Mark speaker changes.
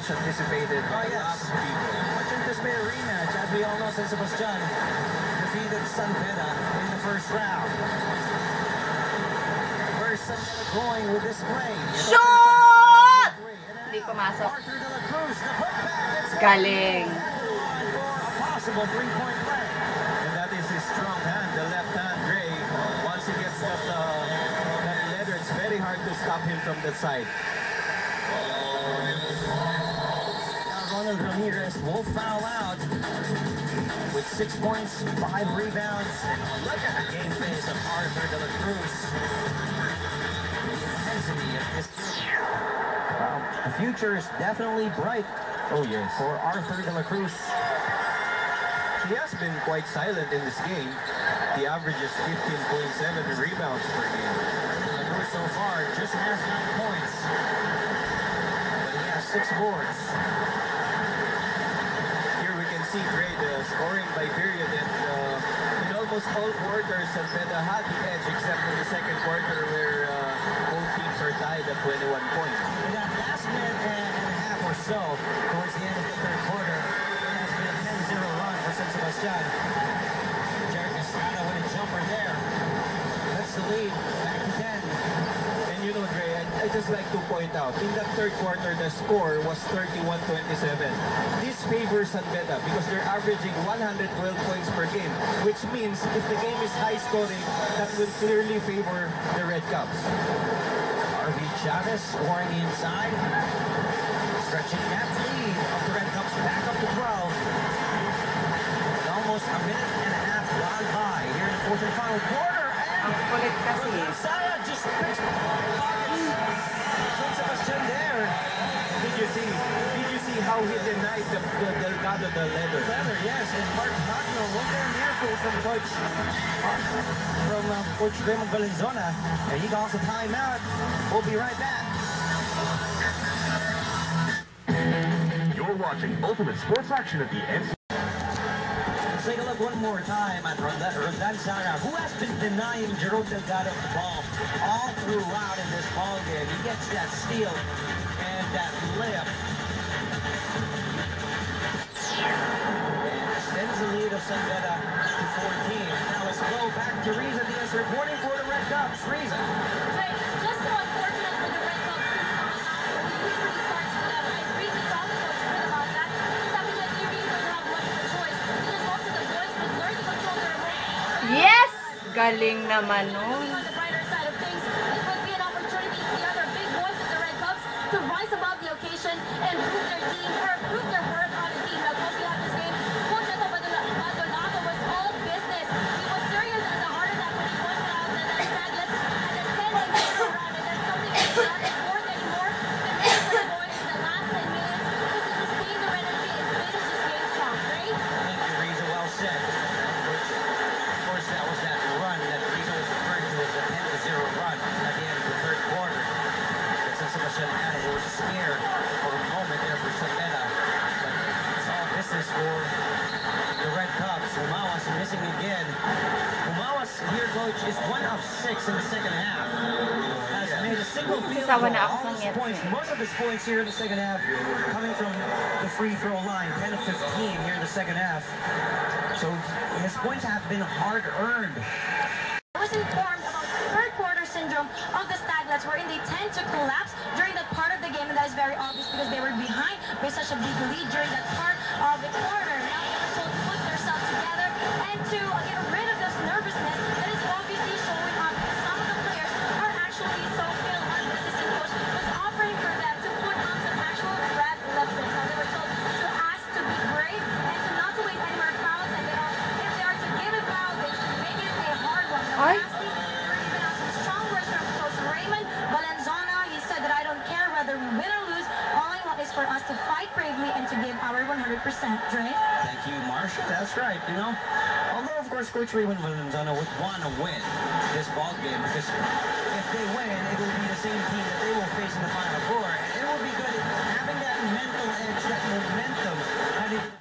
Speaker 1: much anticipated.
Speaker 2: Oh yes, much anticipated rematch. As we all know, San Sebastian defeated San Beda in the first round. Where's San Beda going with this play?
Speaker 3: Shot! Hindi pumasok. Galing.
Speaker 2: A possible three-point play.
Speaker 1: And that is his strong hand, the left hand, Gray. Once he gets that leather, it's very hard to stop him from that side.
Speaker 2: Ronald Ramirez will foul out with 6 points, 5 rebounds. Look at the game face of Arthur de la Cruz. The intensity of this. Well, the future is definitely bright.
Speaker 1: Oh yes,
Speaker 2: for Arthur de la Cruz.
Speaker 1: He has been quite silent in this game. He averages 15.7 rebounds per game.
Speaker 2: De la Cruz so far just has 9 points, but he has 6 boards.
Speaker 1: See Gray, the scoring by period, and in almost all quarters, San Beda had the edge except in the second quarter where both teams are tied at 21 points.
Speaker 2: In that last minute and a half or so, towards the end of the third quarter, it has been a 10-0 run for San Sebastian. Jared Estrada with a jumper there. That's the lead, back to 10.
Speaker 1: And you know, Gray, I just like to point out, in that third quarter, the score was 31-27. This favors San Beda because they're averaging 112 points per game, which means if the game is high scoring, that will clearly favor the Red Caps.
Speaker 2: RV Chavez scoring inside, stretching that lead of the Red Caps back up to 12. With almost a minute and a half gone by here in the fourth and final quarter.
Speaker 3: Ang kulit kasi.
Speaker 2: Saya just fixed San Sebastian there.
Speaker 1: Did you see how he denied the Delgado the leather?
Speaker 2: Yes, and Mark Magno was there near from Coach Raymond Valenzuela. And he calls a timeout. We'll be right back.
Speaker 4: You're watching Ultimate Sports Action at the NC.
Speaker 2: Let's take a look one more time at Rondan Sara, who has been denying Jerome Delgado the ball all throughout in this ball game. He gets that steal and that layup. And extends the lead of San Beda to 14. Now let's go back to Riza Diaz reporting for the Red Caps. Riza.
Speaker 5: Right, just so unfortunate for the Red Caps to usually starts with them. I really talked to Coach Fred about that. Because I mean, like, they really don't have much of a choice. Because also the boys would learn to control their emotions.
Speaker 3: Yes! Galing naman nun.
Speaker 5: On the brighter side of things, it would be an opportunity for the other big boys of the Red Caps to rise above the occasion and prove their team, or prove their worth on the team. Now, Coach, we have this game. Coach Maldonado was all business. He was serious as a heart attack when he pointed out that Staglets had a 10-0 run, and there's something that's not important anymore. And this is the boys in the last 10 minutes just to sustain their energy and finish this game strong, right?
Speaker 2: Thank you, Riza. Well said. Of course, that was that run that Riza was referring to as a 10-0 run at the end of the third quarter. San Sebastian had a little scare for a moment there for San Beda. But it's all business for the Red Caps. Umawas missing again. Umawas here, Coach, is 1 of 6 in the second half. Has made a single field goal. All his points, most of his points here in the second half coming from the free throw line. 10 of 15 here in the second half. So his points have been hard earned.
Speaker 5: I was informed about third quarter syndrome of the Staglets, wherein they tend to collapse during that part of the game, and that is very obvious because they were behind by such a big lead during that part of the quarter. Now they were told to put themselves together and to get rid of this nervousness that is obviously showing up because some of the players are actually so filled. One of the assistant coach was offering for them to put on some actual red lipstick. Now they were told to ask to be brave and to not to waste any more fouls, and if they are to give a foul, they should make it a hard one. Now, lastly, there were even some strong words from Coach Raymond Valenzuela. He said that I don't care whether we win or lose. All I want is for us to fight bravely and to give our 100%. Dre?
Speaker 2: Thank you, Marsha. That's right, you know. Although, of course, Coach Raymond Valenzuela would want to win this ball game because if they win, it will be the same team that they will face in the Final Four. And it will be good having that mental edge, that momentum.